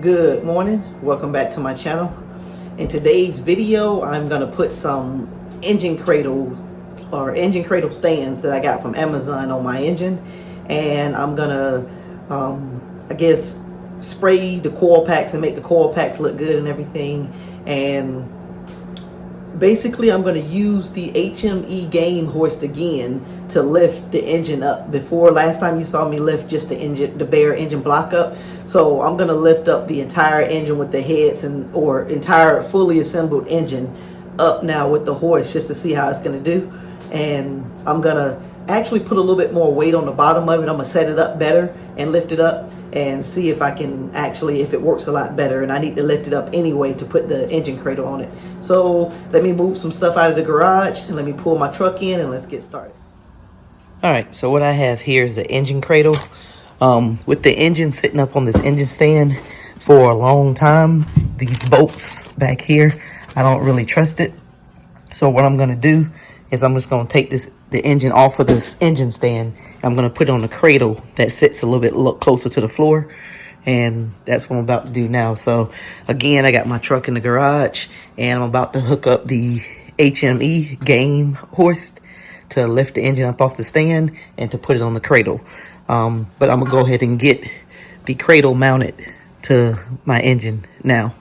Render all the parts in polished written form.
Good morning, welcome back to my channel. In today's video I'm going to put some engine cradle stands that I got from Amazon on my engine, and I'm gonna I guess spray the coil packs and make the coil packs look good and everything. And basically I'm going to use the HME Game Hoist again to lift the engine up. Before, last time you saw me lift just the bare engine block up. So I'm going to lift up the entire engine with the heads or entire fully assembled engine up now with the hoist, just to see how it's going to do. And I'm going to actually put a little bit more weight on the bottom of it. I'm going to set it up better and lift it up and see if I can actually, if it works a lot better. And I need to lift it up anyway to put the engine cradle on it. So let me move some stuff out of the garage and let me pull my truck in and let's get started. All right, so what I have here is the engine cradle. With the engine sitting up on this engine stand for a long time, these bolts back here, I don't really trust it. So what I'm gonna do is I'm just gonna take the engine off of this engine stand. I'm gonna put it on a cradle that sits a little bit closer to the floor, and that's what I'm about to do now. So again, I got my truck in the garage and I'm about to hook up the HME Game Hoist to lift the engine up off the stand and to put it on the cradle. But I'm gonna go ahead and get the cradle mounted to my engine now.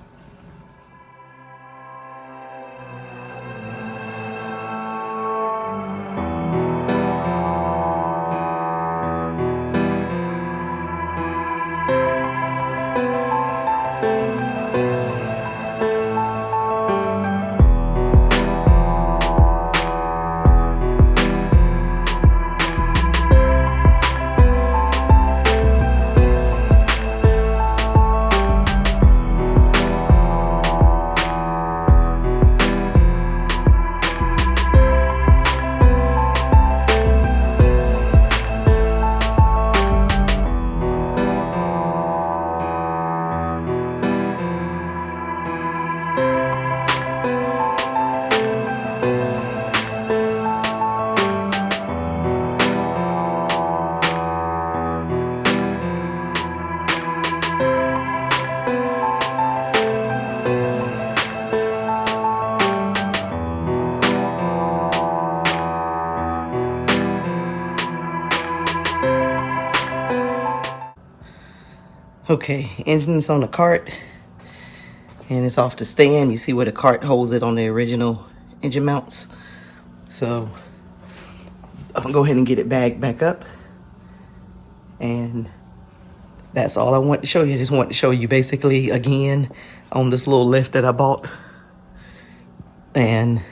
Okay, engine's on the cart and it's off the stand. You see where the cart holds it on the original engine mounts. So I'm gonna go ahead and get it back up. And that's all I want to show you. I just want to show you basically again on this little lift that I bought and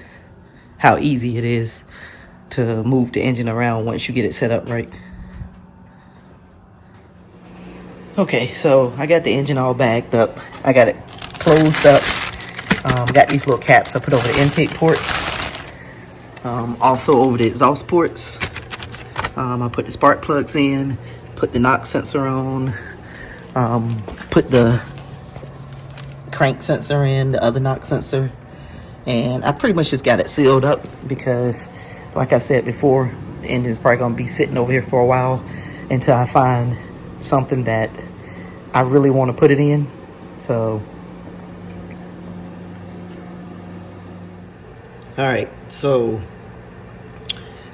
how easy it is to move the engine around once you get it set up right. Okay, so I got the engine all bagged up. I got it closed up. Got these little caps I put over the intake ports. Also over the exhaust ports. I put the spark plugs in, put the knock sensor on, put the crank sensor in, the other knock sensor. And I pretty much just got it sealed up because, like I said before, the engine's probably gonna be sitting over here for a while until I find something that I really want to put it in. So all right, so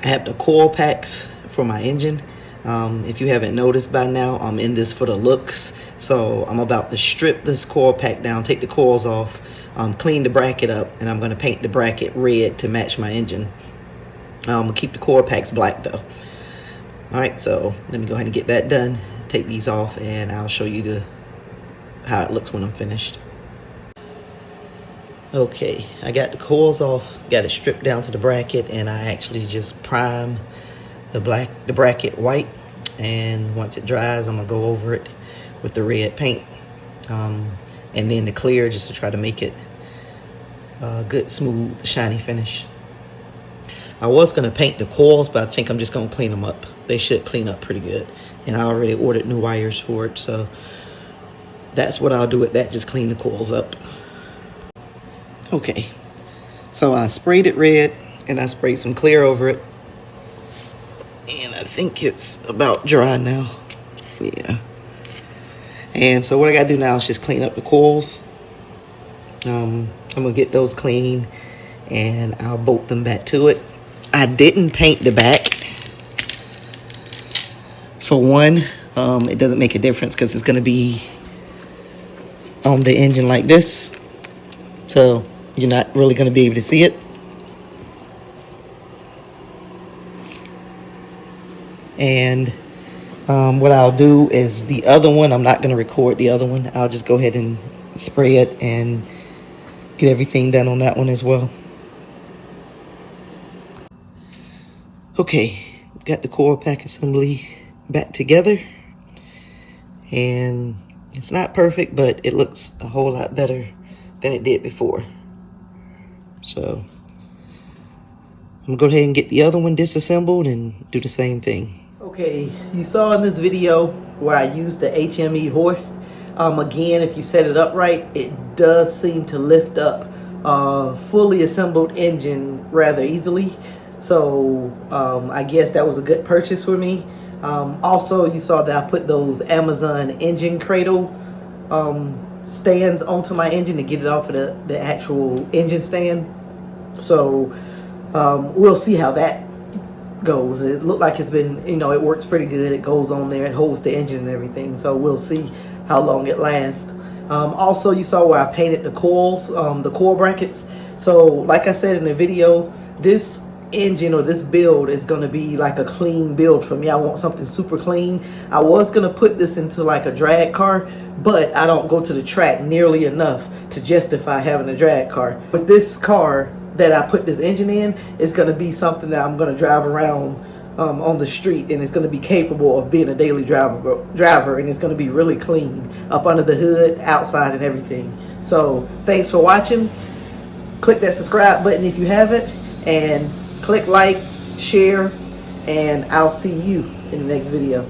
I have the coil packs for my engine. If you haven't noticed by now, I'm in this for the looks. So I'm about to strip this coil pack down, take the coils off, clean the bracket up, and I'm going to paint the bracket red to match my engine. I'm going to keep the coil packs black though. All right, so let me go ahead and get that done. Take these off and I'll show you how it looks when I'm finished. Okay, I got the coils off, got it stripped down to the bracket, and I actually just prime the bracket white, and once it dries I'm gonna go over it with the red paint and then the clear, just to try to make it a good, smooth, shiny finish. I was gonna paint the coils, but I think I'm just gonna clean them up. They should clean up pretty good, and I already ordered new wires for it, so that's what I'll do with that, just clean the coils up. Okay, so I sprayed it red and I sprayed some clear over it, and I think it's about dry now. Yeah. And so what I gotta do now is just clean up the coils. I'm gonna get those clean and I'll bolt them back to it. I didn't paint the back. For one, it doesn't make a difference because it's gonna be on the engine like this. So you're not really gonna be able to see it. And what I'll do is the other one, I'm not gonna record the other one. I'll just go ahead and spray it and get everything done on that one as well. Okay, got the coil pack assembly back together, and it's not perfect, but it looks a whole lot better than it did before. So I'm gonna go ahead and get the other one disassembled and do the same thing. Okay, you saw in this video where I used the HME hoist. Again, if you set it up right, it does seem to lift up fully assembled engine rather easily. So I guess that was a good purchase for me. Also, you saw that I put those Amazon engine cradle stands onto my engine to get it off of the actual engine stand. So we'll see how that goes. It looked like it's been, you know, it works pretty good. It goes on there, it holds the engine and everything. So we'll see how long it lasts. Also, you saw where I painted the coils, the coil brackets. So like I said in the video, this engine or this build is going to be like a clean build for me. I want something super clean. I was going to put this into like a drag car, but I don't go to the track nearly enough to justify having a drag car. But this car that I put this engine in is going to be something that I'm going to drive around on the street, and it's going to be capable of being a daily driver, and it's going to be really clean up under the hood, outside, and everything. So thanks for watching. Click that subscribe button if you haven't, and click like, share, and I'll see you in the next video.